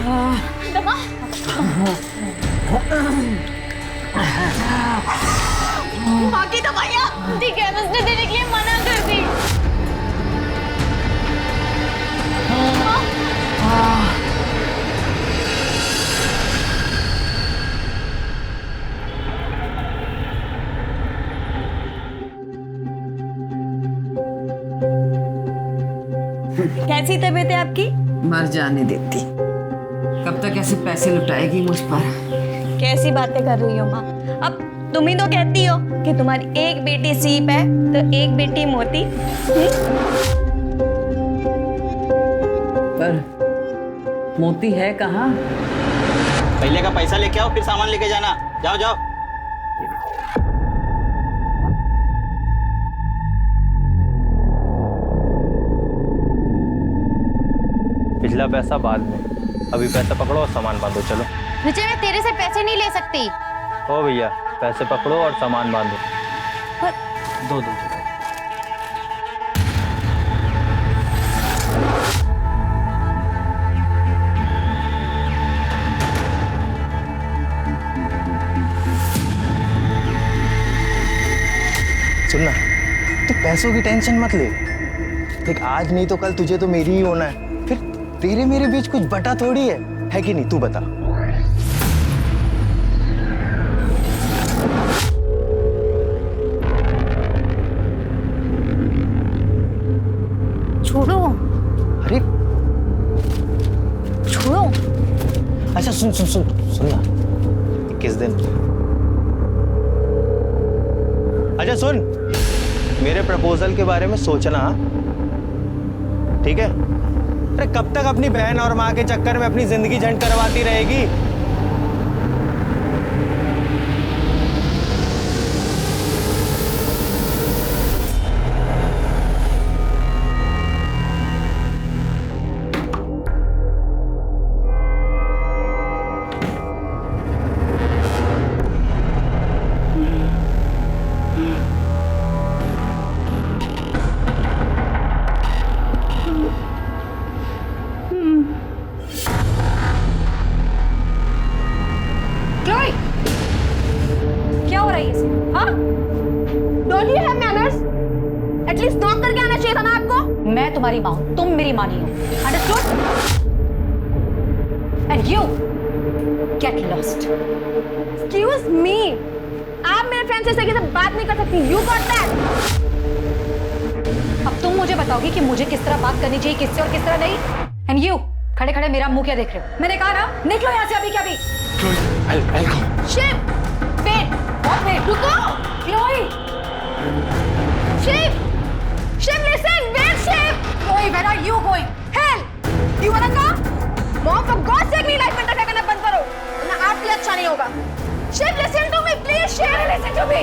दवा बाकी दवाइयाँ ठीक है, उसने देने के लिए मना कर दी। कैसी तबीयत है आपकी? मर जाने देती। कब तक ऐसे पैसे लुटाएगी मुझ पर? कैसी बातें कर रही हो माँ? अब तुम ही तो कहती हो कि तुम्हारी एक बेटी सीप है तो एक बेटी मोती। पर मोती है कहाँ? पहले का पैसा लेके आओ, फिर सामान लेके जाना। जाओ जाओ। पिछला पैसा बाद में, अभी पैसा पकड़ो और सामान बांधो। चलो विजय, मैं तेरे से पैसे नहीं ले सकती। ओ भैया, पैसे पकड़ो और सामान बांधो। पर... दो दो चलो। सुनना, तू पैसों की टेंशन मत ले। देख, आज नहीं तो कल तुझे तो मेरी ही होना है। फिर तेरे मेरे बीच कुछ बटा थोड़ी है कि नहीं? तू बता। छोड़ो। अरे छोड़ो। अच्छा सुन सुन सुन सुनना, 21 दिन। अच्छा सुन, मेरे प्रपोजल के बारे में सोचना, ठीक है? अरे कब तक अपनी बहन और माँ के चक्कर में अपनी जिंदगी झंड करवाती रहेगी? क्या हो रहा है ये? हाँ? Don't you have manners? At least knock करके आना चाहिए था ना आपको? मैं तुम्हारी माँ हूँ, तुम मेरी माँ नहीं हो। Understood? And you get lost. Excuse me. आप मेरे फ्रेंड से सही से बात नहीं कर सकती। You got that? अब तुम मुझे बताओगी कि मुझे किस तरह बात करनी चाहिए, किससे और किस तरह नहीं? And you खड़े खड़े मेरा मुंह क्या देख रहे हो? मैंने कहा ना, निकलो यहाँ से अभी क्या भी। I'll come. Shiv, wait, what wait? रुको, Chloe. Shiv, Shiv, listen, wait, Shiv. Chloe, where are you going? Hell, you wanna come? Mom, for God's sake, मेरी लाइफ में इंटरफेयर करना बंद करो, वरना आपके लिए अच्छा नहीं होगा. Shiv, listen to me, please, Shiv, listen to me.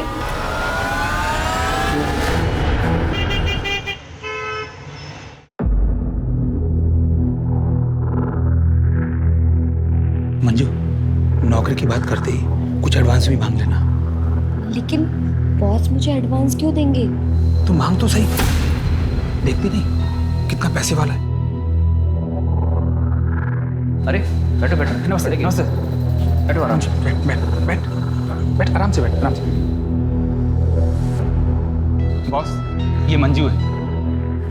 Manju, नौकरी की बात करते ही कुछ एडवांस भी मांग लेना। लेकिन बॉस मुझे एडवांस क्यों देंगे? तू मांग तो सही, देखती नहीं कितना पैसे वाला है। अरे बैठो बैठो। नमस्ते नमस्ते। बैठो आराम से। बैठ बैठ बैठ बैठ, आराम से बैठ, आराम से। बॉस, ये मंजू है,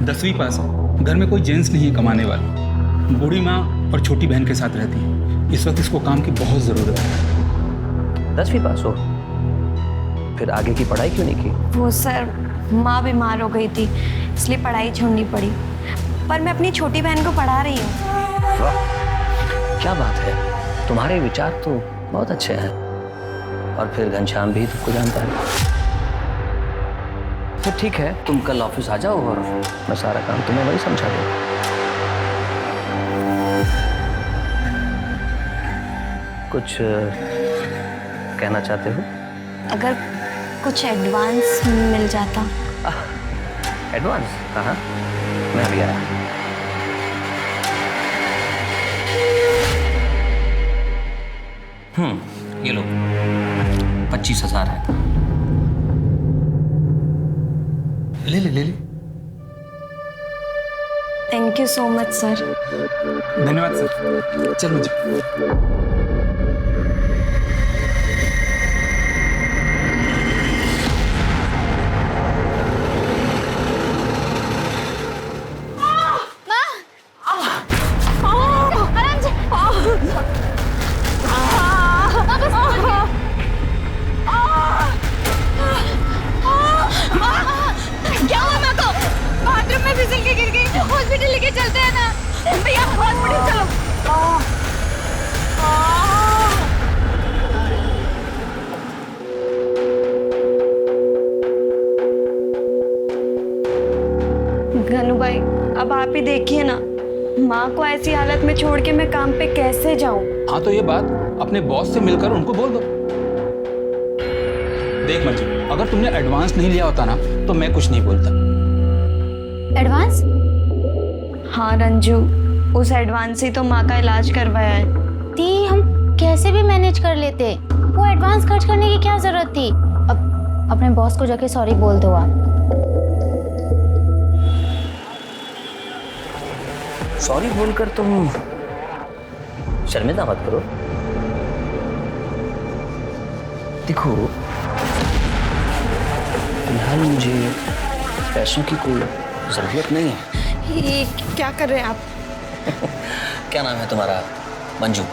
10वीं पास है, घर में कोई जेंट्स नहीं है कमाने वाला, बूढ़ी माँ और छोटी बहन के साथ रहती है। इस वक्त इसको काम की बहुत ज़रूरत है। 10वीं पास हो, फिर आगे की पढ़ाई क्यों नहीं की? वो सर, माँ बीमार हो गई थी, इसलिए पढ़ाई छोड़नी पड़ी। पर मैं अपनी छोटी बहन को पढ़ा रही हूँ। वाह, क्या बात है, तुम्हारे विचार तो बहुत अच्छे हैं। और फिर घनश्याम भी तुमको जानता है। तो ठीक है, तुम कल ऑफिस आ जाओ और मैं सारा काम तुम्हें वही समझा दूँ। कुछ कहना चाहते हो? अगर कुछ एडवांस मिल जाता। एडवांस? हाँ, मैं अभी आया। ये लो, 25,000 है। ले ले ले ले। Thank you so much sir. धन्यवाद सर। चल मंजू। क्या हुआ माँ को? बाथरूम में फिसल के गिर गई, हॉस्पिटल लेके चलते हैं ना भैया, हॉस्पिटल चलो। गनु भाई अब आप ही देखिए ना, माँ को ऐसी हालत में छोड़ के मैं काम पे कैसे जाऊं? हाँ तो ये बात अपने बॉस से मिलकर उनको बोल दो। देख मंजू, अगर तुमने एडवांस नहीं लिया होता ना तो मैं कुछ नहीं बोलता। एडवांस? हाँ रंजू, उस एडवांस से तो माँ का इलाज करवाया है। ती हम कैसे भी मैनेज कर लेते, वो एडवांस खर्च करने की क्या जरूरत थी? अब अपने बॉस को जाके सॉरी बोल दो आप। सॉरी बोलकर तुम शर्मिंदा मत करो। देखो फिलहाल मुझे पैसों की कोई जरूरत नहीं है। ये क्या कर रहे हैं आप? क्या नाम है तुम्हारा? मंजू।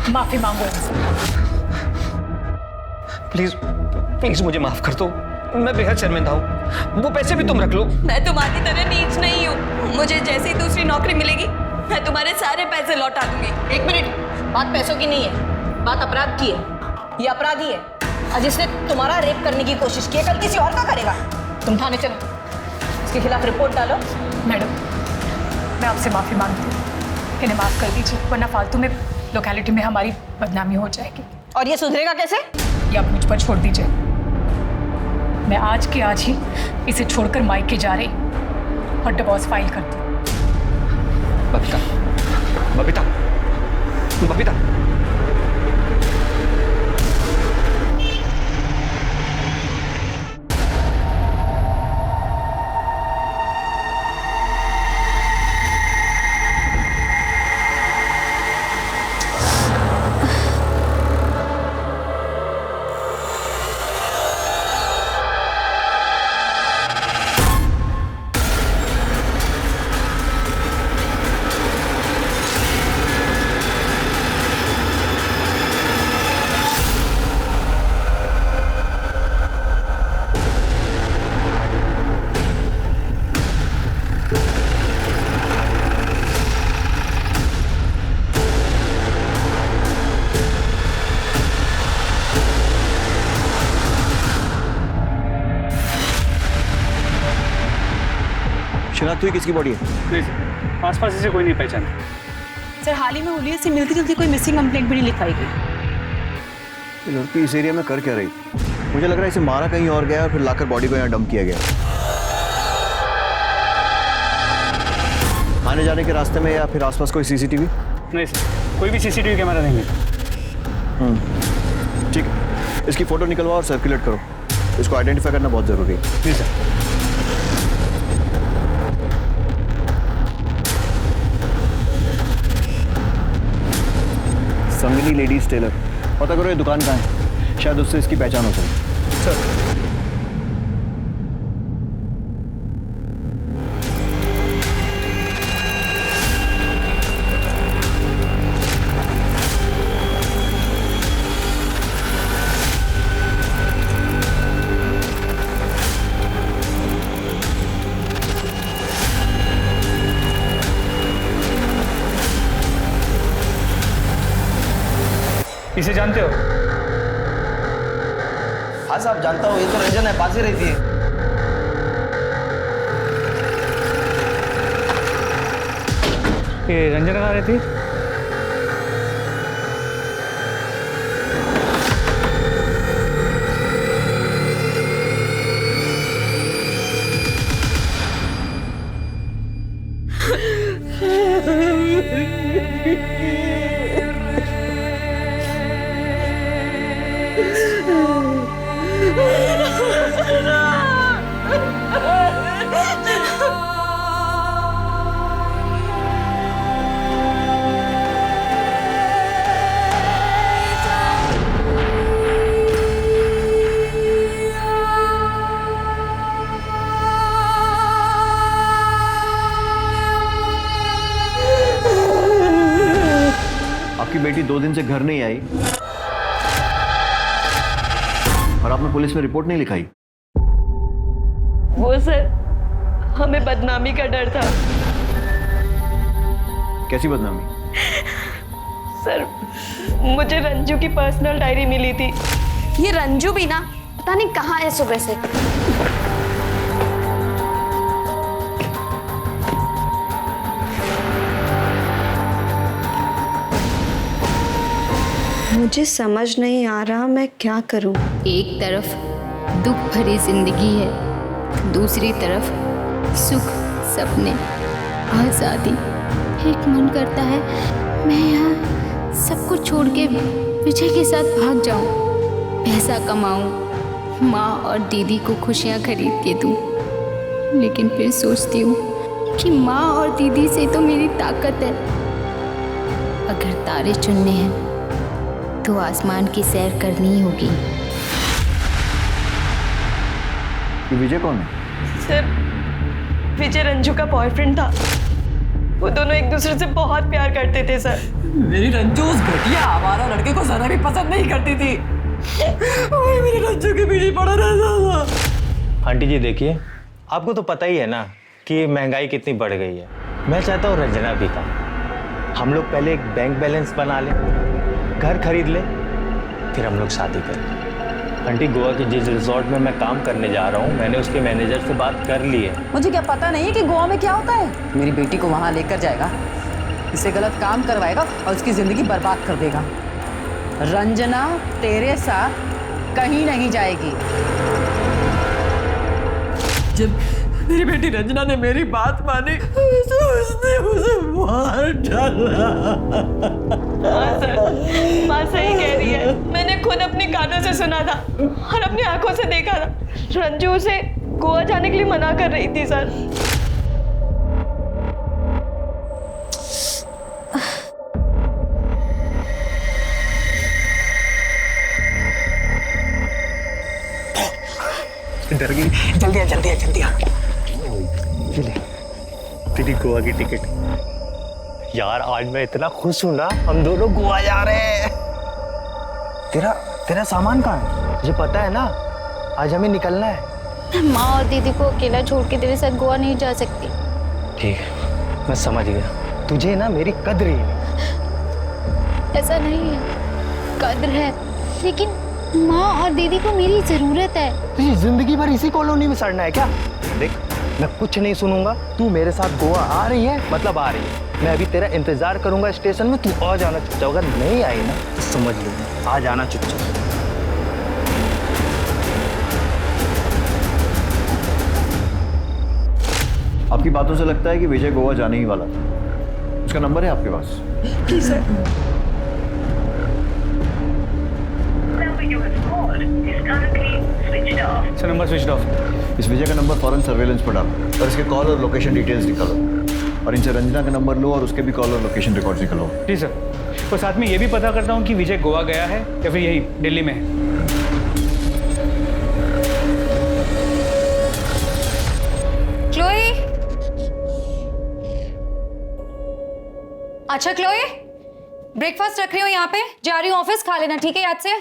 माफी मांगो इनसे। प्लीज प्लीज मुझे माफ कर दो, मैं बेहद शर्मिंदा हूँ। वो पैसे भी तुम रख लो। मैं तुम्हारी तरह नीच नहीं हूँ। मुझे जैसे ही दूसरी नौकरी मिलेगी मैं तुम्हारे सारे पैसे लौटा दूंगी। एक मिनट, बात पैसों की नहीं है, बात अपराध की है। ये अपराधी है और जिसने तुम्हारा रेप करने की कोशिश की है, कल किसी और का करेगा। तुम थाने चलो, इसके खिलाफ रिपोर्ट डालो। मैडम, मैं आपसे माफी मांगती हूँ, इन्हें माफ कर दीजिए, वरना फालतू में लोकेलिटी में हमारी बदनामी हो जाएगी। और ये सुधरेगा कैसे? ये आप मुझ पर छोड़ दीजिए। मैं आज के आज ही इसे छोड़कर मायके जा रही और डिवोर्स फाइल कर दूँ। बबीता, बबीता, बबीता। शिनाख्त हुई किसकी बॉडी है? नहीं सर, आसपास इसे कोई नहीं पहचाना। सर, हाल ही में हुलिया से मिलती जुलती कोई मिसिंग कंप्लेंट भी नहीं लिखाई गई। ये लड़की इस एरिया में कर क्या रही? मुझे लग रहा है इसे मारा कहीं और गया और फिर लाकर बॉडी को यहाँ डंप किया गया। आने जाने के रास्ते में या फिर आसपास कोई सीसीटीवी? नहीं सर, कोई भी सीसीटीवी कैमरा नहीं है। ठीक है, इसकी फोटो निकलवाओ और सर्कुलेट करो। इसको आइडेंटिफाई करना बहुत जरूरी है। जी सर। संगिनी लेडीज टेलर, पता करो ये दुकान कहाँ है, शायद उससे इसकी पहचान हो सके। सर, इसे जानते हो? हाँ साहब जानता हूँ, ये तो रंजन है, पास ही रहती है। ये रंजन कहाँ रहती है? आपकी बेटी 2 दिन से घर नहीं आई और आपने पुलिस में रिपोर्ट नहीं लिखाई। वो सर, हमें बदनामी का डर था। कैसी बदनामी? सर, मुझे रंजू की पर्सनल डायरी मिली थी। ये रंजू भी ना पता नहीं कहाँ है सुबह से। मुझे समझ नहीं आ रहा मैं क्या करूं। एक तरफ दुख भरी जिंदगी है, दूसरी तरफ सुख, सपने, आज़ादी। एक मन करता है मैं यहाँ सब कुछ छोड़ के विजय के साथ भाग जाऊँ, पैसा कमाऊँ, माँ और दीदी को खुशियाँ खरीद के दूँ। लेकिन फिर सोचती हूँ कि माँ और दीदी से तो मेरी ताकत है। अगर तारे चुनने हैं तो आसमान की सैर करनी ही होगी। ये विजय कौन है? सर, विजय रंजू का बॉयफ्रेंड था। वो दोनों एक दूसरे से बहुत प्यार करते थे सर। मेरी रंजू उस घटिया आवारा लड़के को जरा भी पसंद नहीं करती थी। वही मेरे रंजू के पीछे पड़ा रहता था। आंटी जी देखिए, आपको तो पता ही है ना कि महंगाई कितनी बढ़ गई है। मैं चाहता हूँ रंजना भी का हम लोग पहले एक बैंक बैलेंस बना लें, घर खरीद ले, फिर हम लोग शादी करें। आंटी, गोवा के जिस रिजॉर्ट में मैं काम करने जा रहा हूँ, मैंने उसके मैनेजर से बात कर ली है। मुझे क्या पता नहीं है कि गोवा में क्या होता है। मेरी बेटी को वहाँ लेकर जाएगा, इसे गलत काम करवाएगा और उसकी जिंदगी बर्बाद कर देगा। रंजना तेरे साथ कहीं नहीं जाएगी। जब मेरी बेटी रंजना ने मेरी बात मानी तो उसने मुझे मार डाला। हाँ सर, माँ सही कह रही है। मैंने खुद अपने कानों से सुना था और अपनी आंखों से देखा था। रंजू उसे गोवा जाने के लिए मना कर रही थी सर। डर गई? जल्दी आ, जल्दी आ, जल्दी आ। ये ले तेरी गोवा की टिकट। यार आज मैं इतना खुश हूं ना, हम दोनों गोवा जा रहे हैं। तेरा सामान कहाँ है? मुझे पता है ना, आज हमें निकलना है। माँ और दीदी को अकेला छोड़ के तेरे साथ गोवा नहीं जा सकती। ठीक है, मैं समझ गया। तुझे ना मेरी कद्र ही नहीं। ऐसा नहीं है, कद्र है, लेकिन माँ और दीदी को मेरी जरूरत है। तुझे जिंदगी भर इसी कॉलोनी में सड़ना है क्या? देख, मैं कुछ नहीं सुनूंगा। तू मेरे साथ गोवा आ रही है मतलब आ रही है। मैं अभी तेरा इंतजार करूंगा स्टेशन में, तू आ जाना चुपचाप। अगर नहीं आई ना तो समझ लूंगा, आ जाना चुपचाप। आपकी बातों से लगता है कि विजय गोवा जाने ही वाला था। उसका नंबर है आपके पास? जी sir. Sir number switch off. इस विजय का नंबर फौरन सर्वेलेंस पर डालो और इसके कॉल और लोकेशन डिटेल्स निकालो, और इनसे रंजना का नंबर लो और उसके भी कॉल और लोकेशन रिकॉर्ड्स निकालो। जी सर। और साथ में ये भी पता करता हूँ कि विजय गोवा गया है या फिर यही दिल्ली में है। क्लोई। अच्छा क्लोई, ब्रेकफास्ट रख रही हूँ यहाँ पे, जा रही हूँ ऑफिस, खा लेना ठीक है याद से।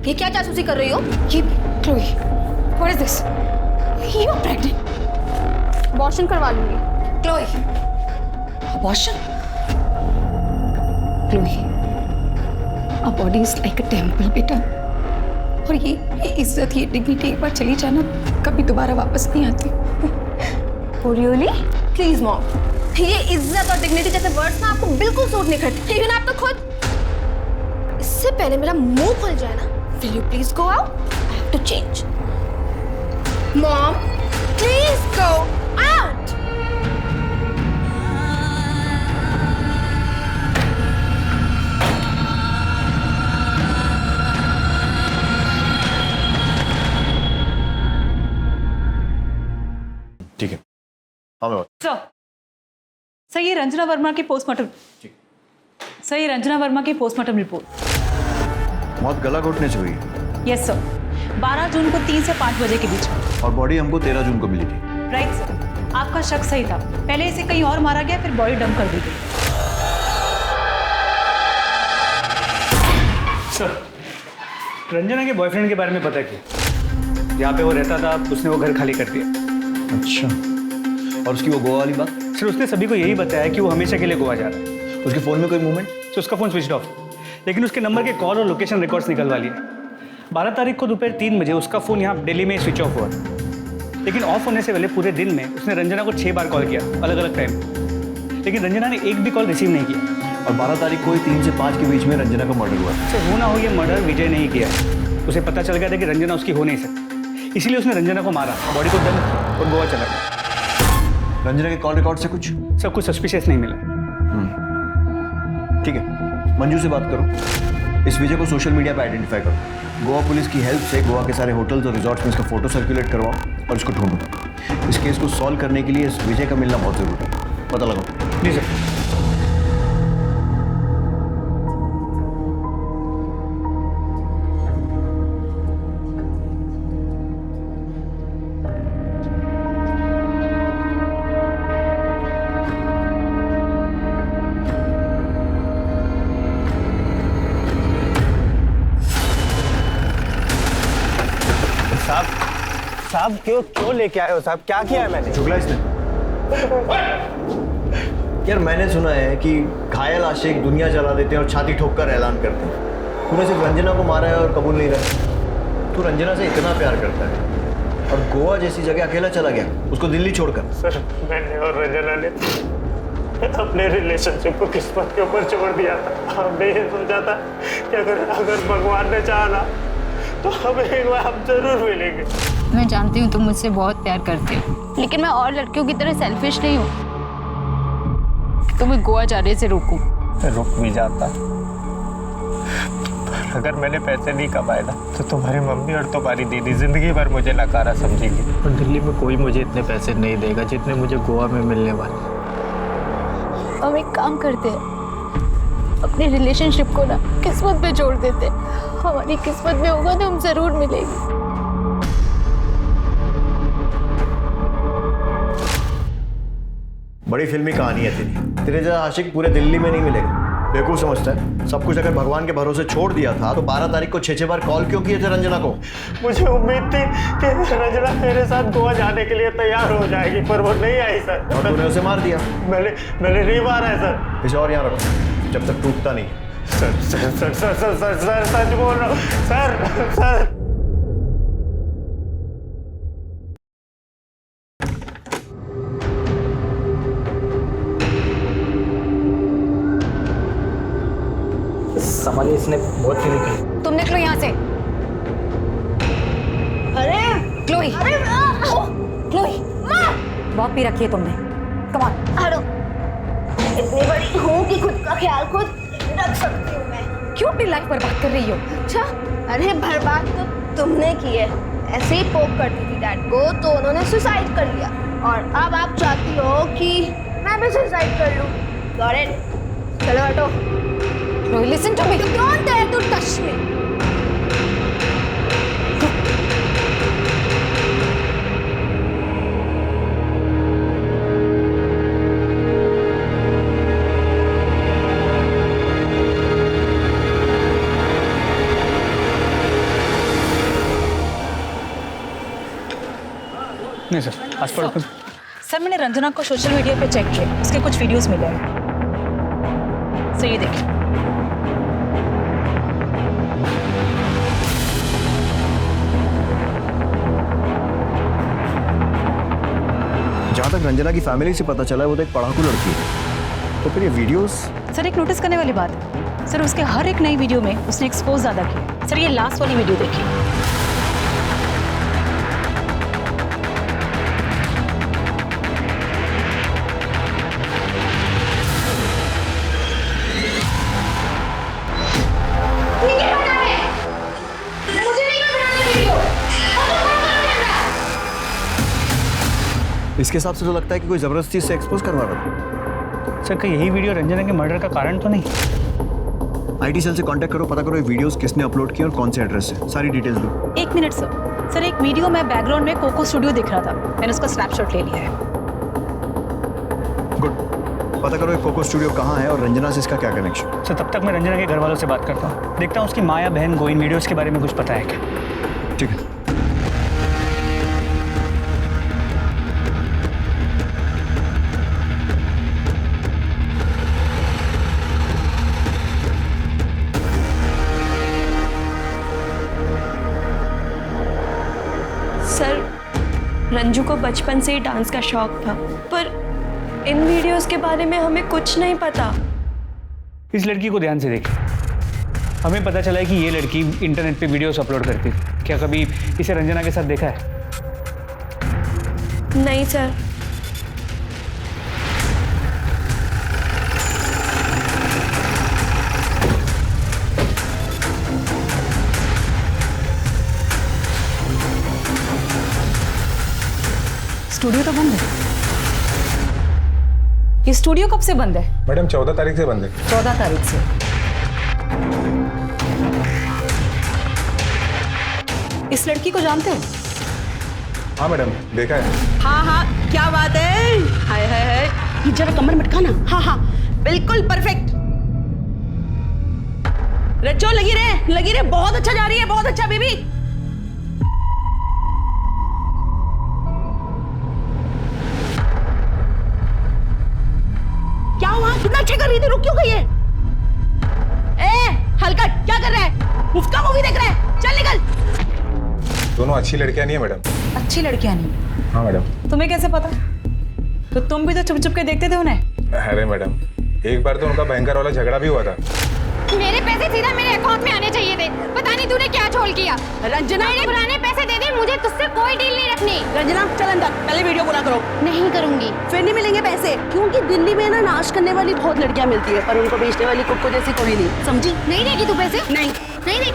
ये क्या जासूसी कर रही हो? ये Chloe, what is this? You are pregnant. Abortion करवा लूंगी। Chloe, abortion? Chloe, our body is like a temple बेटा। और ये इज्जत, ये डिग्निटी एक बार चली जाना कभी दोबारा वापस नहीं आती। Oh really? Please mom, ये इज्जत और डिग्निटी जैसे वर्ड्स ना आपको बिल्कुल सूट नहीं करते। इवन आप तो खुद। इससे पहले मेरा मुंह खुल जाए ना, will you please go out? I have to change. Mom please go out. ठीक है, हाँ मैं सर ये रंजना वर्मा की पोस्टमार्टम। सर ये रंजना वर्मा की पोस्टमार्टम रिपोर्ट। मौत गला घोटने से हुई। यस सर, 12 जून को 3 से 5 बजे के बीच में। और बॉडी हमको 13 जून को मिली थी। राइट सर, आपका शक सही था। पहले इसे कहीं और मारा गया, फिर बॉडी डंप कर दी गई। सर रंजना के बॉयफ्रेंड के बारे में पता किया। यहाँ पे वो रहता था, उसने वो घर खाली कर दिया। अच्छा, और उसकी वो गोवा वाली बात? सर उसने सभी को यही बताया कि वो हमेशा के लिए गोवा जा रहा है। उसके फ़ोन में कोई मूवमेंट? तो उसका फ़ोन स्विच ऑफ, लेकिन उसके नंबर के कॉल और लोकेशन रिकॉर्ड्स निकलवा लिए। 12 तारीख को दोपहर 3 बजे उसका फ़ोन यहाँ दिल्ली में स्विच ऑफ हुआ, लेकिन ऑफ होने से पहले पूरे दिन में उसने रंजना को 6 बार कॉल किया, अलग अलग टाइम, लेकिन रंजना ने एक भी कॉल रिसीव नहीं किया। और 12 तारीख को ही 3 से 5 के बीच में रंजना का मर्डर हुआ। सर वो ना हो, ये मर्डर विजय नहीं किया। उसे पता चल गया था कि रंजना उसकी हो नहीं सकती, इसलिए उसने रंजना को मारा, बॉडी को दम और गोवा चला गया। रंजना के कॉल रिकॉर्ड से सब कुछ सस्पिशियस नहीं मिला। ठीक है, मंजू से बात करो, इस विजय को सोशल मीडिया पे आइडेंटिफाई करो। गोवा पुलिस की हेल्प से गोवा के सारे होटल्स और रिजॉर्ट्स में इसका फोटो सर्कुलेट करवाओ और इसको ढूंढो। इस केस को सॉल्व करने के लिए इस विजय का मिलना बहुत जरूरी है। पता लगाओ। जी सर। साहब क्यों लेके आए हो साहब? क्या किया है मैंने? चुगला इसने। यार मैंने सुना है कि घायल आशिक दुनिया जला देते हैं और छाती ठोक कर ऐलान करते हैं। तूने सिर्फ रंजना को मारा है और कबूल नहीं रहा। तू रंजना से इतना प्यार करता है और गोवा जैसी जगह अकेला चला गया, उसको दिल्ली छोड़कर। सर मैंने और रंजना ने अपने रिलेशनशिप को किस्मत के ऊपर छोड़ दिया था। हमने ये सोचा था कि अगर भगवान ने चाहा ना तो हमें एक बार हम जरूर मिलेंगे। मैं जानती हूँ तुम मुझसे बहुत प्यार करते हो, लेकिन मैं और लड़कियों की तरह सेल्फिश नहीं हूँ तुम्हें गोवा जाने से रोकूं। रुक भी जाता, पर अगर मैंने पैसे नहीं कमाए ना तो तुम्हारी मम्मी और तुम्हारी दीदी जिंदगी भर मुझे नकारा समझेगी। और दिल्ली में कोई मुझे इतने पैसे नहीं देगा जितने मुझे गोवा में मिलने वाले। हम एक काम करते हैं, अपनी रिलेशनशिप को ना किस्मत पे छोड़ देते। हमारी किस्मत में होगा तो हम जरूर मिलेंगे। बड़ी फिल्मी कहानी है तेरे जैसा आशिक पूरे दिल्ली में नहीं मिलेगा। बेवकूफ समझता है सब कुछ। अगर भगवान के भरोसे छोड़ दिया था तो 12 तारीख को 6 बार कॉल क्यों किए थे रंजना को? मुझे उम्मीद थी कि रंजना मेरे साथ गोवा जाने के लिए तैयार हो जाएगी, पर वो नहीं आई सर। और तूने उसे मार दिया? मैंने नहीं मारा है सर। इसे और यहाँ रखो जब तक टूटता नहीं। सर सच बोल रहा हूँ सर। संभालिए, इसने बहुत पी निकली। तुम निकलो यहाँ से। अरे क्लोई, क्लोई, बहुत पी रखी है तुमने। कम ऑन, हटो। इतनी बड़ी हूँ कि खुद का ख्याल खुद रख सकती हूँ मैं। क्यों अपनी लाइफ बर्बाद कर रही हो? अच्छा, अरे बर्बाद तो तुमने की है। ऐसे ही पोक करती थी डैड को तो उन्होंने सुसाइड कर लिया, और अब आप चाहती हो कि मैं भी सुसाइड कर लूँ। Got it? चलो हटो। Chloe, listen to me. You don't dare to touch me. नहीं सर, आज पर सर मैंने रंजना को सोशल मीडिया पे चेक किया, उसके कुछ वीडियोस मिले हैं। सर ये देखिए। जहाँ तक रंजना की फैमिली से पता चला है वो तो एक पढ़ाकू लड़की है, तो फिर ये वीडियोस। सर एक नोटिस करने वाली बात है सर, उसके हर एक नई वीडियो में उसने एक्सपोज ज़्यादा किया। सर ये लास्ट वाली वीडियो देखिए। इसके हिसाब से तो लगता है कि कोई जबरदस्ती से एक्सपोज करवा रहा है। सर क्या यही वीडियो रंजना के मर्डर का कारण तो नहीं? आईटी सेल से कांटेक्ट करो, पता करो ये वीडियोस किसने अपलोड किए और कौन से एड्रेस से, सारी डिटेल्स दो। 1 मिनट सर। सर एक वीडियो में बैकग्राउंड में कोको स्टूडियो दिख रहा था, मैंने उसका स्नैपशॉट ले लिया है। गुड, पता करो ये कोको स्टूडियो कहाँ है और रंजना से इसका क्या कनेक्शन। सर तब तक मैं रंजना के घर वालों से बात करता हूँ, देखता हूँ उसकी माँ या बहन को इन वीडियोस के बारे में कुछ पता है क्या। ठीक है। सर रंजू को बचपन से ही डांस का शौक था, पर इन वीडियोस के बारे में हमें कुछ नहीं पता। इस लड़की को ध्यान से देखिए, हमें पता चला है कि ये लड़की इंटरनेट पे वीडियोस अपलोड करती थी। क्या कभी इसे रंजना के साथ देखा है? नहीं सर। स्टूडियो तो बंद है। ये स्टूडियो कब से बंद है? मैडम 14 तारीख से बंद है। 14 तारीख से। इस लड़की को जानते हैं? हाँ मैडम, देखा है। हाँ हाँ, क्या बात है। हाय हाय हाय, ये जरा कमर मटका ना। हाँ हाँ बिल्कुल परफेक्ट। रचो लगी रहे, बहुत अच्छा जा रही है, बहुत अच्छा बेबी। क्या हुआ, कितना अच्छा कर रही थी, रुक क्यों गई है? ए हलकट, क्या कर रहा है? मुफ्त का मूवी देख रहा है, चल निकल। दोनों अच्छी लड़कियां नहीं है मैडम। अच्छी लड़कियां नहीं? हाँ मैडम। तुम्हें कैसे पता? तो तुम भी तो चुप चुप के देखते थे उन्हें। अरे मैडम, एक बार तो उनका भयंकर वाला झगड़ा भी हुआ था। मेरे पैसे सीधा मेरे अकाउंट में आने चाहिए थे, पता नहीं तूने क्या झोल किया। रंजना, मेरे पुराने पैसे दे दे, मुझे तुझसे कोई डील नहीं रखनी। रंजना चल अंदर, पहले वीडियो पूरा करो। नहीं करूंगी। फिर नहीं मिलेंगे पैसे, क्योंकि दिल्ली में ना नाश करने वाली बहुत लड़कियां मिलती है, पर उनको बेचने वाली कुक्को जैसी कोई नहीं, समझी? नहीं देगी तू पैसे? नहीं नहीं देगी।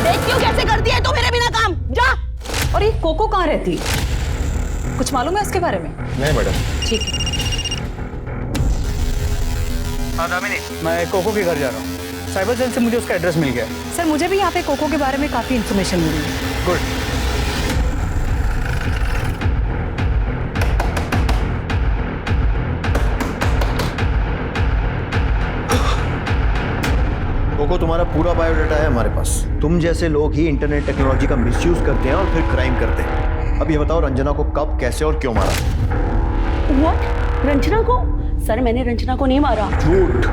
देख क्यों कैसे करती है तू मेरे बिना काम, जा। और ये कोको कहाँ रहती? कुछ मालूम है उसके बारे में? नहीं मैडम। ठीक है। हाँ दामिनी, मैं कोको के घर जा रहा हूँ। साइबर सेल से मुझे उसका एड्रेस मिल गया। सर मुझे भी यहाँ पे कोको के बारे में काफी इन्फॉर्मेशन मिली है। गुड। कोको, तुम्हारा पूरा बायोडाटा है हमारे पास। तुम जैसे लोग ही इंटरनेट टेक्नोलॉजी का मिसयूज करते हैं और फिर क्राइम करते हैं। अब ये बताओ रंजना को कब, कैसे और क्यों मारा? व्हाट? रंजना को? सर मैंने रंजना को नहीं मारा। झूठ।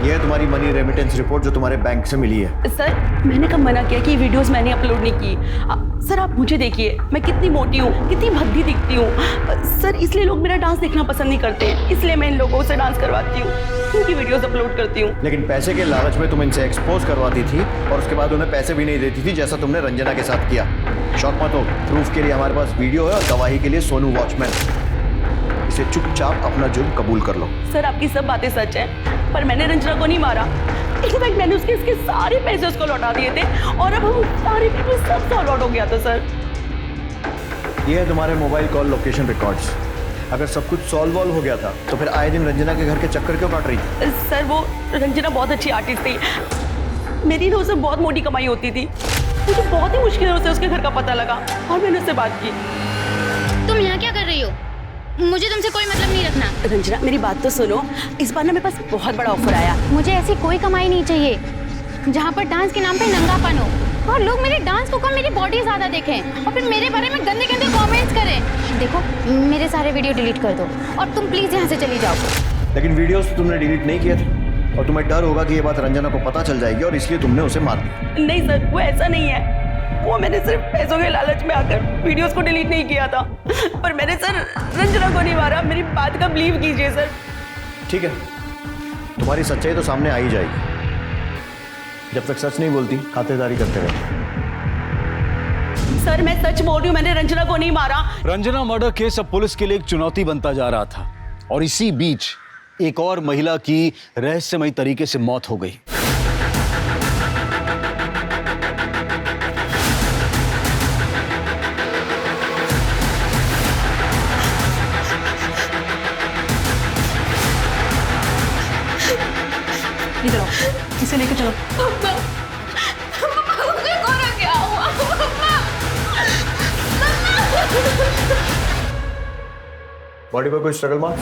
ये है तुम्हारी मनी रेमिटेंस रिपोर्ट जो तुम्हारे बैंक से मिली है। सर मैंने कब मना किया कि वीडियोस मैंने अपलोड नहीं की? सर आप मुझे देखिए, मैं कितनी मोटी हूँ, कितनी भद्दी दिखती हूँ। सर इसलिए लोग मेरा डांस देखना पसंद नहीं करते, इसलिए मैं इन लोगों से डांस करवाती हूँ, उनकी वीडियोस अपलोड करती हूँ। लेकिन पैसे के लालच में तुम इनसे एक्सपोज करवाती थी और उसके बाद उन्हें पैसे भी नहीं देती थी, जैसा तुमने रंजना के साथ किया। शौक मत हो, प्रूफ के लिए हमारे पास वीडियो है और गवाही के लिए सोनू वॉचमैन। इसे चुपचाप अपना जुर्म कबूल कर लो। सर आपकी सब बातें सच हैं, पर मैंने रंजना को नहीं मारा। इनफैक्ट मैंने उसके सारे पैसे उसको लौटा दिए थे और अब हम सारे पैसे सब सॉल्व आउट हो गया था। सर ये है तुम्हारे मोबाइल कॉल लोकेशन रिकॉर्ड्स। अगर सब कुछ सॉल्व हो गया था तो फिर आए दिन रंजना के घर के चक्कर क्यों काट रही थी? सर वो रंजना बहुत अच्छी आर्टिस्ट थी, मेरी ना उससे बहुत मोटी कमाई होती थी। मुझे बहुत ही मुश्किल से उसके घर का पता लगा और मैंने उससे बात की। तुम यहाँ क्या कर रही हो? मुझे तुमसे कोई मतलब नहीं रखना। रंजना मेरी बात तो सुनो, इस बार ना मेरे पास बहुत बड़ा ऑफर आया। मुझे ऐसी कोई कमाई नहीं चाहिए जहाँ पर डांस के नाम पे नंगापन हो और लोग मेरे डांस को कम मेरी बॉडी ज्यादा देखें और फिर मेरे बारे में गंदे गंदे कमेंट्स करें। देखो मेरे सारे वीडियो डिलीट कर दो और तुम प्लीज यहाँ से चली जाओ। लेकिन वीडियोस तुमने डिलीट नहीं किए थे और तुम्हें डर होगा कि ये बात रंजना को पता चल जाएगी और इसलिए तुमने उसे मार दिया। नहीं सर, वो ऐसा नहीं है। वो मैंने सिर्फ पैसों के लालच में आकर वीडियोस को डिलीट नहीं किया था, पर मैंने सर रंजना को नहीं मारा। मेरी बात का बिलीव कीजिए सर। ठीक है, तुम्हारी सच्चाई तो सामने आ ही जाएगी। जब तक सच नहीं बोलती खातिरदारी करते रहो। सर मैं सच बोल रही हूँ, मैंने रंजना को नहीं मारा। रंजना मर्डर केस अब पुलिस के लिए एक चुनौती बनता जा रहा था और इसी बीच एक और महिला की रहस्यमयी तरीके से मौत हो गई। इधर आओ, इसे लेके चलो। क्या हुआ? बॉडी पर कोई struggle marks?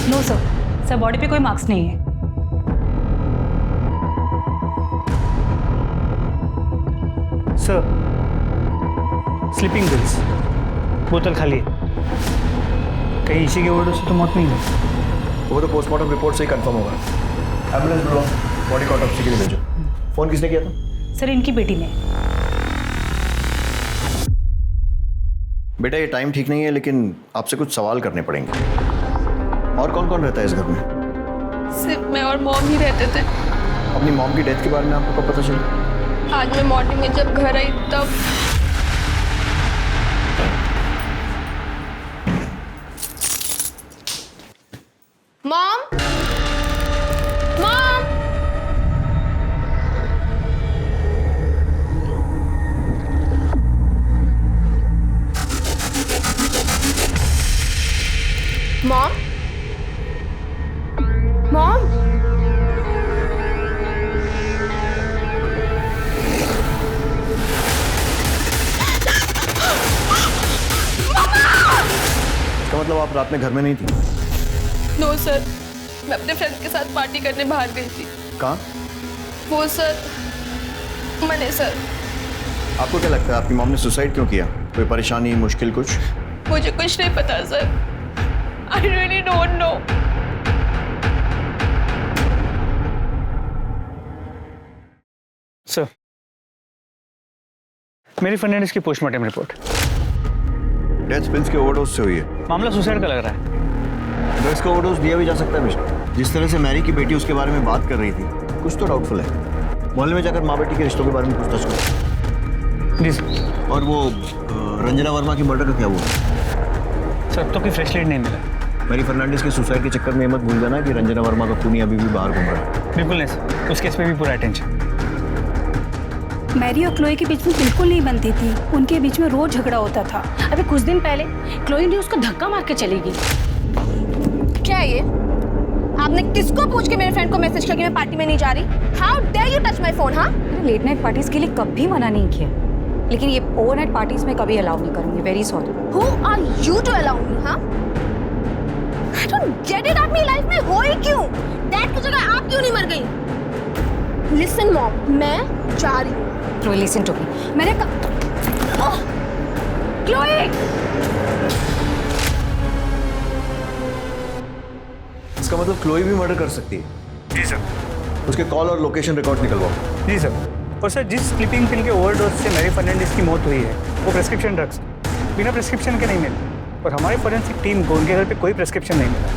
No sir body पे कोई मार्क्स नहीं है। सर स्लीपिंग पिल्स, बोतल खाली है। कहीं इसी के ओवरडोज से तो मौत नहीं हुई। वो तो पोस्टमार्टम रिपोर्ट से ही कंफर्म होगा। एम्बुलेंस बुलाओ, बॉडी को ऑटोप्सी के लिए भेजो। फोन किसने किया था? सर इनकी बेटी ने। बेटा ये टाइम ठीक नहीं है, लेकिन आपसे कुछ सवाल करने पड़ेंगे। और कौन कौन रहता है इस घर में? सिर्फ मैं और मॉम ही रहते थे। अपनी मॉम की डेथ के बारे में आपको कब पता चला? आज मैं मॉर्निंग में जब घर आई तब। मॉम, मॉम, मॉम, मॉम, इसका मतलब आप रात में घर में नहीं थी? नो सर, मैं अपने फ्रेंड्स के साथ पार्टी करने बाहर गई थी। कहाँ? वो सर, मैंने सर। आपको क्या लगता है आपकी मॉम ने सुसाइड क्यों किया? कोई परेशानी, मुश्किल कुछ? मुझे कुछ नहीं पता sir. I really don't know. Sir मेरी फर्नांडिस की पोस्टमार्टम रिपोर्ट। डेथ पिल्स के ओवरडोज से हुई है। मामला सुसाइड का लग रहा है। ड्रग्स का ओवरडोज दिया भी जा सकता है विष्णु। जिस तरह से मैरी की बेटी उसके बारे में बात कर रही थी, कुछ तो डाउटफुल है। मोहल्ले में जाकर माँ बेटी के रिश्तों के बारे में पूछताछ करो। जी सर। और वो रंजना वर्मा की मर्डर का क्या हुआ? सर अब तो कोई फ्रेश लीड नहीं मिला। मैरी फर्नांडिस के सुसाइड के चक्कर में मत भूल जाना कि रंजना वर्मा का खूनी अभी भी बाहर घूम रहा है। बिल्कुल नहीं सर, उस केस पे भी पूरा अटेंशन। मैरी और क्लोई के बीच में बिल्कुल नहीं बनती थी। उनके बीच में रोज झगड़ा होता था। अभी कुछ दिन पहले क्लोई ने उसको धक्का मार के चली गई। क्या है ये? आपने किसको पूछ के मेरे फ्रेंड को मैसेज किया कि मैं पार्टी में नहीं जा रही? How dare you touch my phone? हाँ, लेट नाइट पार्टीज के लिए कभी मना नहीं किया, लेकिन ये ओवरनाइट पार्टीज में कभी अलाउ नहीं करूंगी। Very sorry. Who are you to allow me? हाँ, आई डोंट गेट इट। आप मेरी लाइफ में हो ही क्यों? डैड की जगह आप क्यों नहीं मर गई? लिसन मॉम, मैं जा रही हूँ। Chloe listen to me. मैंने क्लोई, इसका मतलब क्लोई भी मर्डर कर सकती है? जी सर। उसके कॉल और लोकेशन रिकॉर्ड निकलवाओ। जी सर। और सर जिस स्लीपिंग पिल के ओवरडोज से मैरी फर्नांडिस की मौत हुई है वो प्रेस्क्रिप्शन ड्रग्स बिना प्रेस्क्रिप्शन के नहीं मिले, और हमारी फॉरेंसिक टीम को उनके घर पे कोई प्रेस्क्रिप्शन नहीं मिला।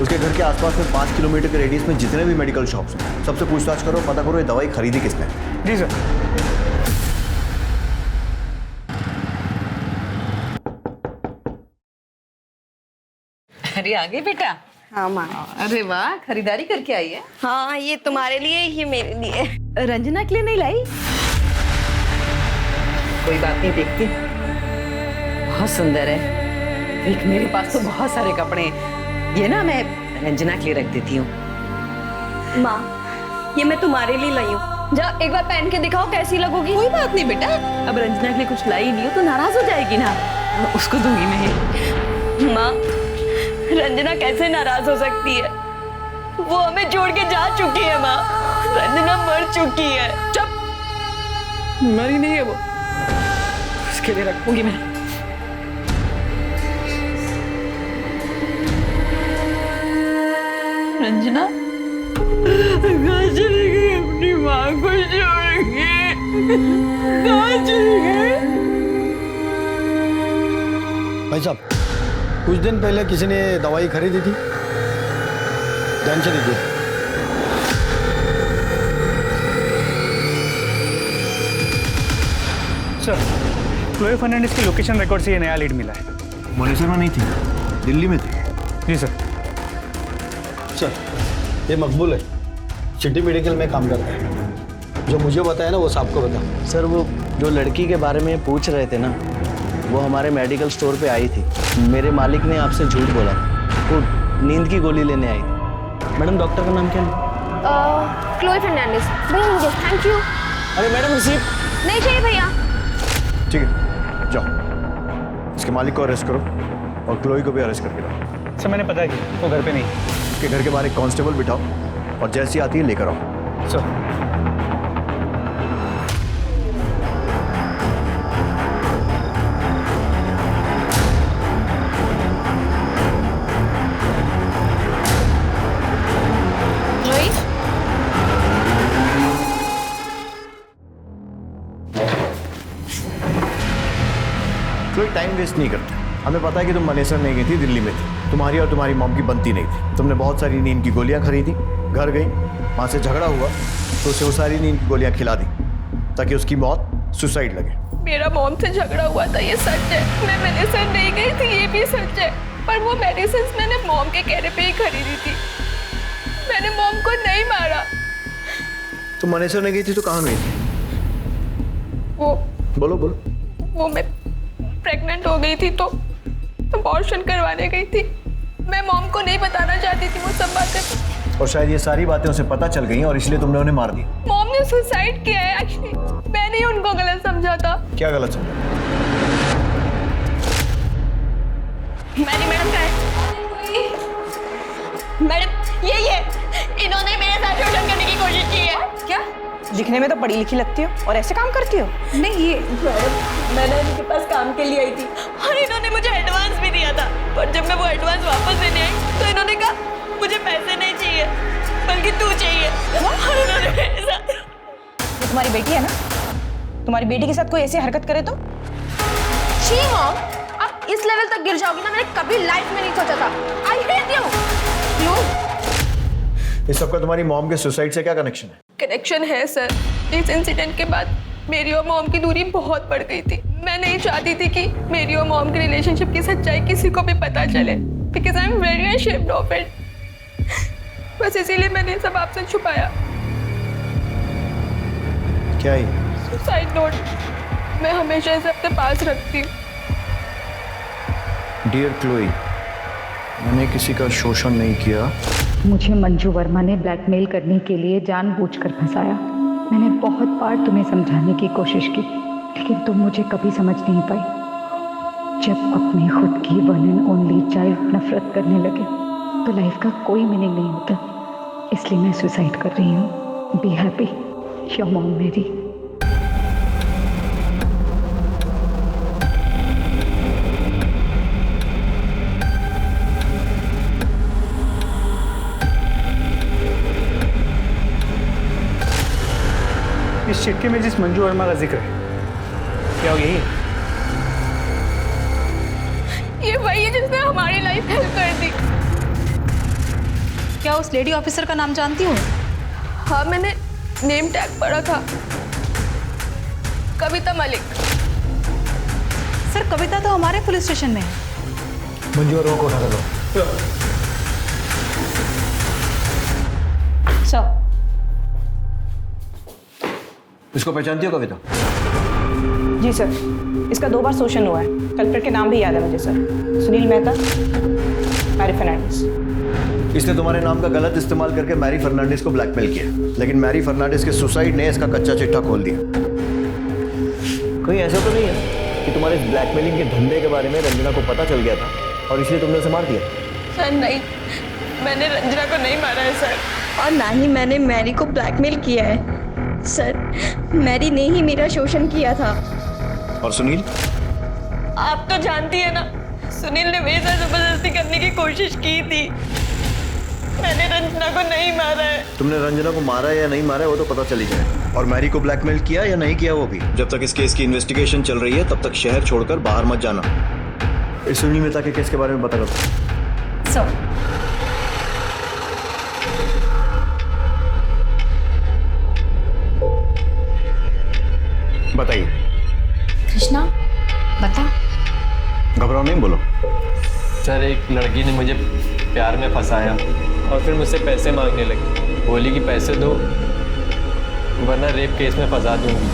उसके घर के आसपास में 5 किलोमीटर के रेडियस में जितने भी मेडिकल शॉप्स हैं, सबसे पूछताछ करो, पता करो ये दवाई खरीदी किसने। जी सर। अरे आ गई बेटा। हाँ माँ। अरे वाह, खरीदारी करके आई है। हाँ, ये तुम्हारे लिए, ये मेरे लिए। रंजना के लिए नहीं लाई? कोई बात नहीं, देखती। बहुत सुंदर है। देख मेरे पास तो बहुत सारे कपड़े हैं। ये ना मैं रंजना के लिए रख देती हूँ। माँ, ये मैं तुम्हारे लिए लाई हूँ। जा एक बार पहन के दिखाओ कैसी लगोगी। कोई बात नहीं बेटा, अब रंजना के लिए कुछ लाई नहीं हो तो नाराज हो जाएगी ना, उसको दूंगी मैं। माँ, रंजना कैसे नाराज हो सकती है? वो हमें छोड़ के जा चुकी है माँ। रंजना मर चुकी है। चुप, मरी नहीं है वो, उसके लिए रखूंगी मैं। रंजना कहाँ चली गई? अपनी माँ को छोड़ के कहाँ भाई साहब, कुछ दिन पहले किसी ने दवाई खरीदी थी, ध्यान से देखिए। सर, क्लोए फर्नांडिस की लोकेशन रिकॉर्ड से ये नया लीड मिला है। मनीषा में नहीं थी, दिल्ली में थी। जी सर। सर, ये मकबूल है, सिटी मेडिकल में काम करता है। जो मुझे बताया ना वो साहब को बता। सर, वो जो लड़की के बारे में पूछ रहे थे ना, वो हमारे मेडिकल स्टोर पे आई थी। मेरे मालिक ने आपसे झूठ बोला, वो नींद की गोली लेने आई थी। मैडम, डॉक्टर का नाम क्या है? क्लोए फर्नांडिस। भैया मुझे थैंक यू। अरे मैडम, रिसीप्ट नहीं चाहिए भैया। ठीक है, जाओ इसके मालिक को अरेस्ट करो और क्लोई को भी अरेस्ट करके लाओ। सर, मैंने पता है कि वो घर पे नहीं। उसके घर के बाहर एक कांस्टेबल बिठाओ और जैसी आती है लेकर आओ। सर। कोई टाइम वेस्ट नहीं करते। हमें पता है कि तुम मनेसर नहीं गई थी, दिल्ली में थी। तुम्हारी और तुम्हारी मॉम की बनती नहीं थी। तुमने बहुत सारी नींद की गोलियां खरीदी, घर गई, वहाँ से झगड़ा हुआ तो उसे वो सारी नींद की गोलियां खिला दी ताकि उसकी मौत सुसाइड लगे। मेरा मॉम से झगड़ा हुआ था, ये सच है। मैं मनेसर नहीं गई थी, ये भी सच है। पर वो मेडिसिन मैंने मॉम के कहने पे ही खरीदी थी। मैंने मॉम को नहीं मारा। तुम मनेसर नहीं गई थी तो कहाँ गई थी? वो बोलो। वो मैं प्रेग्नेंट हो गई थी तो अबॉर्शन करवाने गई थी। मैं मॉम को नहीं बताना चाहती थी वो सब बातें, और शायद ये सारी बातें उसे पता चल गई और इसलिए तुमने उन्हें मार दिया। मॉम ने सुसाइड किया है एक्चुअली। मैंने ही उनको गलत समझा था। क्या गलत समझा? मैडम का है मैडम, ये इन्होंने मेरे साथ शोषण करने की कोशिश की है। क्या? दिखने में तो पढ़ी लिखी लगती हो और ऐसे काम करती हो? नहीं, ये मैंने इनके पास काम के लिए आई थी और इन्होंने मुझे एडवांस भी दिया था। पर जब मैं वो एडवांस वापस देने आई तो इन्होंने कहा मुझे पैसे नहीं चाहिए बल्कि तू चाहिए। और इन्होंने मेरे साथ। ये तुम्हारी बेटी है ना? तुम्हारी बेटी के साथ कोई ऐसी हरकत करे तो? छी मॉम, आप इस लेवल तक गिर जाओगी ना, मैंने कभी लाइफ में नहीं सोचा था। I hate you. इस सबका तुम्हारी मॉम के सुसाइड से क्या कनेक्शन है? कनेक्शन है सर। इस इंसिडेंट के बाद मेरी और मॉम की दूरी बहुत बढ़ गई थी। मैं नहीं चाहती थी कि मेरी और मॉम के रिलेशनशिप की सच्चाई किसी को भी पता चले, because I am very ashamed of it. बस इसीलिए मैंने सब आपसे छुपाया। क्या है? Suicide note. मैं हमेशा इसे अपने पास रखती हूँ। डियर क्लोई, मैंने किसी का शोषण नहीं किया। मुझे मंजू वर्मा ने ब्लैकमेल करने के लिए जानबूझकर फंसाया। मैंने बहुत बार तुम्हें समझाने की कोशिश की, लेकिन तुम मुझे कभी समझ नहीं पाई। जब अपने खुद की वन एंड ओनली चाइल्ड नफरत करने लगे तो लाइफ का कोई मीनिंग नहीं होता। इसलिए मैं सुसाइड कर रही हूँ। बी हैप्पी, योर मॉम मेरी। इस चिट्ठी में जिस मंजू वर्मा का जिक्र है, क्या वो यही है? ये वही है जिसने हमारी लाइफ हेल्प कर दी। क्या उस लेडी ऑफिसर का नाम जानती हो? हाँ, मैंने नेम टैग पढ़ा था, कविता मलिक। सर, कविता तो हमारे पुलिस स्टेशन में है। मंजू वर्मा को उठा लो। सर, इसको पहचानती हो कविता? जी सर, इसका 2 बार शोषण हुआ है। कल्प्रेट के नाम भी याद है मुझे सर। सुनील मेहता, मैरी फर्नांडिस। इसने तुम्हारे नाम का गलत इस्तेमाल करके मैरी फर्नांडिस को ब्लैकमेल किया, लेकिन मैरी फर्नांडिस के सुसाइड ने इसका कच्चा चिट्ठा खोल दिया। कहीं ऐसा तो नहीं है कि तुम्हारे इस ब्लैकमेलिंग के धंधे के बारे में रंजना को पता चल गया था और इसलिए तुमने उसे मार दिया? सर नहीं, मैंने रंजना को नहीं मारा है सर। और ना ही मैंने मैरी को ब्लैकमेल किया है सर। मैरी ने ही मेरा शोषण किया था। और सुनील? आप तो जानती है ना, सुनील ने मेरे साथ जबरदस्ती करने की कोशिश की थी। मैंने रंजना को नहीं मारा है। तुमने रंजना को मारा या नहीं मारा है वो तो पता चल ही जाए। और मैरी को ब्लैकमेल किया या नहीं किया वो भी। जब तक इस केस की इन्वेस्टिगेशन चल रही है तब तक शहर छोड़कर बाहर मत जाना। इस सुनील मेहता के केस के बारे में बता दो। सर बताइए। कृष्णा बता। घबराओ नहीं, बोलो। सर एक लड़की ने मुझे प्यार में फंसाया और फिर मुझसे पैसे मांगने लगी। बोली कि पैसे दो वरना रेप केस में फंसा दूंगी।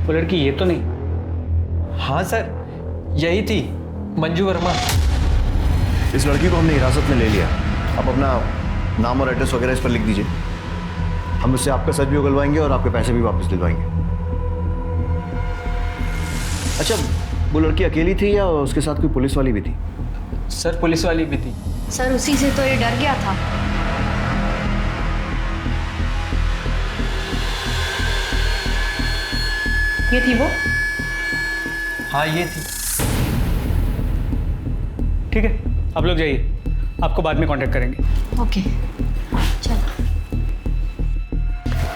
वो लड़की ये तो नहीं? हाँ सर यही थी, मंजू वर्मा। इस लड़की को हमने हिरासत में ले लिया। आप अपना नाम और एड्रेस वगैरह इस पर लिख दीजिए। हम उससे आपका सच भी उगलवाएंगे और आपके पैसे भी वापस दिलवाएंगे। अच्छा, वो लड़की अकेली थी या उसके साथ कोई पुलिस वाली भी थी? सर पुलिस वाली भी थी। सर उसी से तो ये डर गया था। ये थी वो? हाँ ये थी। ठीक है, आप लोग जाइए, आपको बाद में कांटेक्ट करेंगे। ओके चल।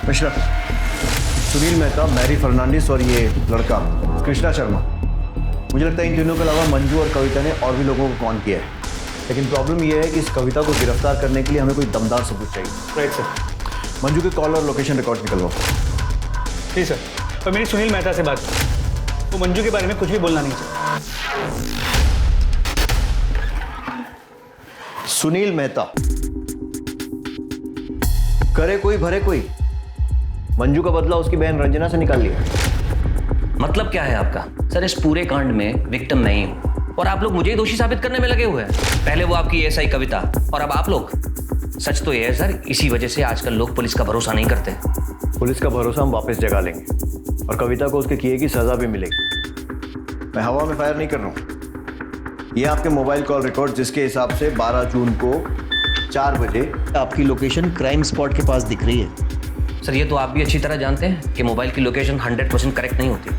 मिश्रा, सुनील मेहता, मैरी फर्नांडिस और ये लड़का कृष्णा शर्मा, मुझे लगता है इन तीनों के अलावा मंजू और कविता ने और भी लोगों को कॉल किया है। लेकिन प्रॉब्लम ये है कि इस कविता को गिरफ्तार करने के लिए हमें कोई दमदार सबूत चाहिए। Right sir. मंजू के कॉल और लोकेशन रिकॉर्ड निकलवाओ। ठीक सर। पर मेरी सुनील मेहता से बात, वो मंजू के बारे में कुछ भी बोलना नहीं चाहिए। सुनील मेहता, करे कोई भरे कोई। मंजू का बदला उसकी बहन रंजना से निकाल लिया। मतलब क्या है आपका? सर इस पूरे कांड में विक्टिम नहीं हूं और आप लोग मुझे ही दोषी साबित करने में लगे हुए हैं। पहले वो आपकी एएसआई कविता और अब आप लोग। सच तो ये है सर, इसी वजह से आजकल लोग पुलिस का भरोसा नहीं करते। पुलिस का भरोसा हम वापस जगा लेंगे और कविता को उसके किए की सजा भी मिलेगी। मैं हवा में फायर नहीं कर रहा हूं। ये आपके मोबाइल कॉल रिकॉर्ड जिसके हिसाब से 12 जून को 4 बजे आपकी लोकेशन क्राइम स्पॉट के पास दिख रही है। सर ये तो आप भी अच्छी तरह जानते हैं कि मोबाइल की लोकेशन 100% करेक्ट नहीं होती।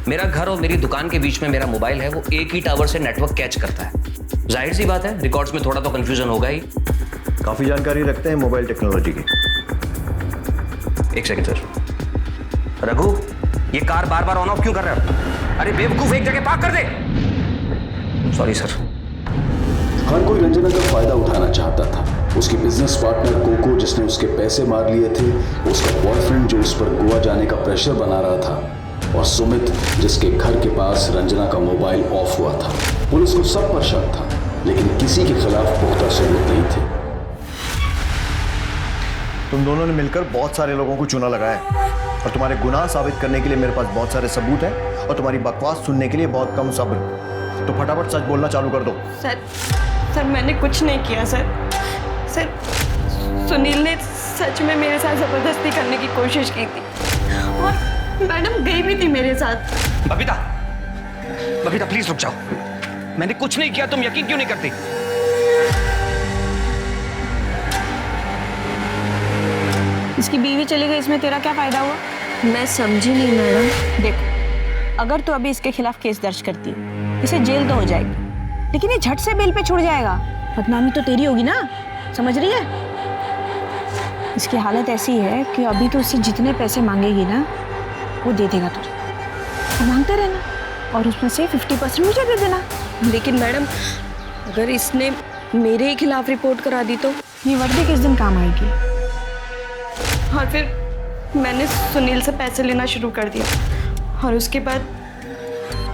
मेरा घर और मेरी दुकान के बीच में मेरा मोबाइल है, वो एक ही टावर से नेटवर्क कैच करता है। जाहिर सी बात है रिकॉर्ड्स में थोड़ा तो कंफ्यूजन होगा ही। काफी जानकारी रखते हैं मोबाइल टेक्नोलॉजी की। एक सेकंड सर। रघु, ये कार बार बार ऑन ऑफ क्यों कर रहे हो? अरे बेवकूफ, एक जगह पार्क कर दे। Sorry sir. हर कोई रंजना का फायदा उठाना चाहता था। उसकी बिजनेस पार्टनर कोको जिसने उसके पैसे मार लिए थे, उसका बॉयफ्रेंड जो उस पर गोवा जाने का प्रेशर बना रहा था, और सुमित जिसके घर के पास रंजना का मोबाइल ऑफ हुआ था। पुलिस को सब पर शक था लेकिन किसी के खिलाफ पुख्ता सबूत नहीं थे। तुम दोनों ने मिलकर बहुत सारे लोगों को चूना लगाया और तुम्हारे गुनाह साबित करने के लिए मेरे पास बहुत सारे सबूत हैं और तुम्हारी बकवास सुनने के लिए बहुत कम सब्र। तो फटाफट सच बोलना चालू कर दो। सर मैंने कुछ नहीं किया सर। सुनील ने सच में मेरे साथ जबरदस्ती करने की कोशिश की थी और मैडम गई भी थी मेरे साथ। बबीता, बबीता प्लीज रुक जाओ। मैंने कुछ नहीं किया, तुम यकीन क्यों नहीं करती? इसकी बीवी चली गई, इसमें तेरा क्या फायदा हुआ? मैं समझी नहीं मैडम। देख, अगर तू अभी इसके खिलाफ केस दर्ज करती है, इसे जेल तो हो जाएगी, लेकिन ये झट से बेल पे छूट जाएगा। बदनामी तो तेरी होगी ना, समझ रही है? इसकी हालत ऐसी है कि अभी तो उससे जितने पैसे मांगेगी ना वो दे देगा तुझे। तो मांगते रहना और उसमें से 50% मुझे दे देना। लेकिन मैडम अगर इसने मेरे ही खिलाफ रिपोर्ट करा दी तो? ये वर्दी किस दिन काम आएगी? और फिर मैंने सुनील से पैसे लेना शुरू कर दिया और उसके बाद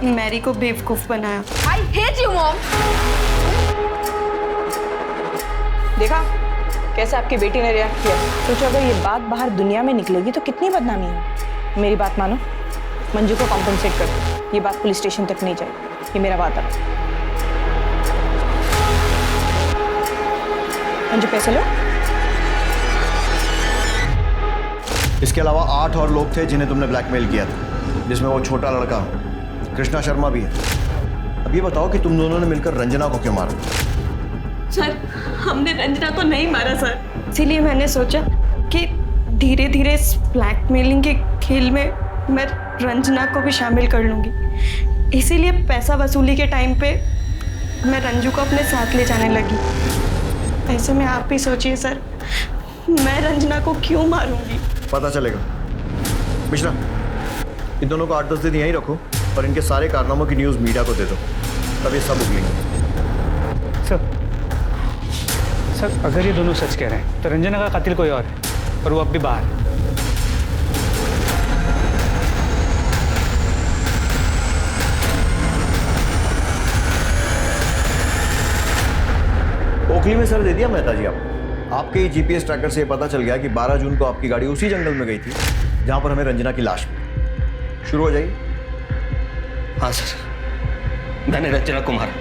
मैरी को बेवकूफ बनाया। I hate you, Mom. देखा कैसे आपकी बेटी ने रिएक्ट किया? सोचो अगर ये बात बाहर दुनिया में निकलेगी तो कितनी बदनामी है। मेरी बात मानो, मंजू को कॉम्पनसेट कर दो। ये बात पुलिस स्टेशन तक नहीं जाएगी, ये मेरा वादा। मंजू पैसे लो। इसके अलावा 8 और लोग थे जिन्हें तुमने ब्लैकमेल किया था, जिसमें वो छोटा लड़का कृष्णा शर्मा भी है। अब ये बताओ कि तुम दोनों ने मिलकर रंजना को क्यों मारा? सर हमने रंजना को नहीं मारा सर। इसीलिए मैंने सोचा कि धीरे धीरे इस ब्लैकमेलिंग के खेल में मैं रंजना को भी शामिल कर लूंगी। इसीलिए पैसा वसूली के टाइम पे मैं रंजू को अपने साथ ले जाने लगी। ऐसे में आप भी सोचिए सर, मैं रंजना को क्यों मारूंगी? पता चलेगा। मिश्रा, इन दोनों को 8-10 दिन यहीं रखो और इनके सारे कारनामों की न्यूज़ मीडिया को दे दो, तब ये सब उगलेंगे। सर, अगर ये दोनों सच कह रहे हैं तो रंजना का कातिल कोई और है और वो अब भी बाहर है। ओखली में सर दे दिया मेहता जी आपको। आपके ही जीपीएस ट्रैकर से ये पता चल गया कि 12 जून को आपकी गाड़ी उसी जंगल में गई थी जहां पर हमें रंजना की लाश मिली। शुरू हो जाइए। हाँ सर, मैंने रंजना को मारा।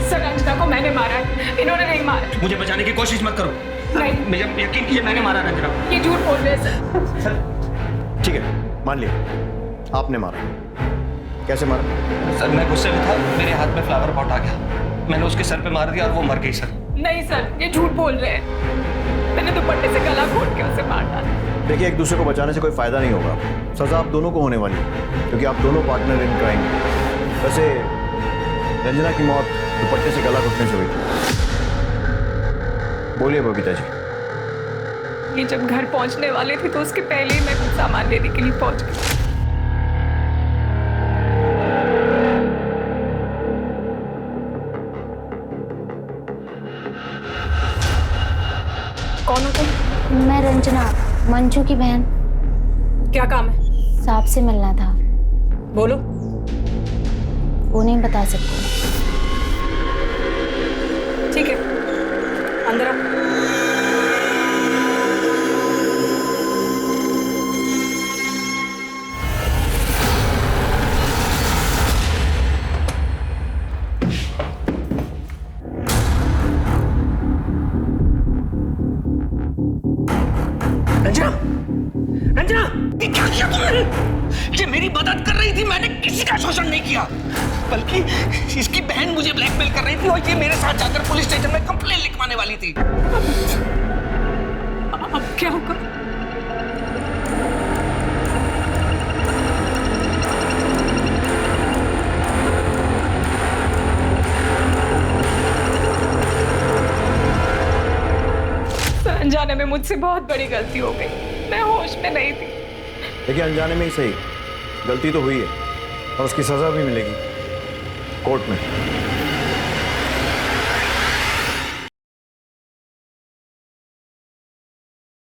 सर, रंजना को मैंने मारा है, इन्होंने नहीं मारा। मुझे बचाने की कोशिश मत करो। नहीं, मुझे यकीन कीजिए, मैंने मारा रंजना को। ये झूठ बोल रहे हैं सर। ठीक है, मान लिया आपने मारा। कैसे मारा? सर, मैं गुस्से में था, मेरे हाथ में फ्लावर पॉट आ गया, मैंने उसके सर पे मार दिया और वो मर गई सर। नहीं सर, ये झूठ बोल रहे हैं। मैंने दुपट्टे से गला घोट के उसे मार डाला। देखिए, एक दूसरे को बचाने से कोई फायदा नहीं होगा। सजा आप दोनों को होने वाली है क्योंकि आप दोनों पार्टनर इन क्राइम। वैसे रंजना की मौत दुपट्टे से गला घुटने से हुई थी। बोलिए बबीता जी। ये जब घर पहुंचने वाले थे तो उसके पहले ही मैं कुछ सामान लेने के लिए पहुंच गई। कौन हो तुम? मैं रंजना, मंजू की बहन। क्या काम है? सांप से मिलना था। बोलो। वो नहीं बता सकती। ठीक है, अंदर आओ। रंजना, ये क्या किया तुमने? ये मेरी मदद कर रही थी, मैंने किसी का शोषण नहीं किया, बल्कि इसकी बहन मुझे ब्लैकमेल कर रही थी और ये मेरे साथ जाकर पुलिस स्टेशन में कंप्लेंट लिखवाने वाली थी। अब क्या होगा? अनजाने में मुझसे बहुत बड़ी गलती हो गई। मैं होश में नहीं थी। देखिए, अनजाने में ही सही, गलती तो हुई है और उसकी सजा भी मिलेगी कोर्ट में।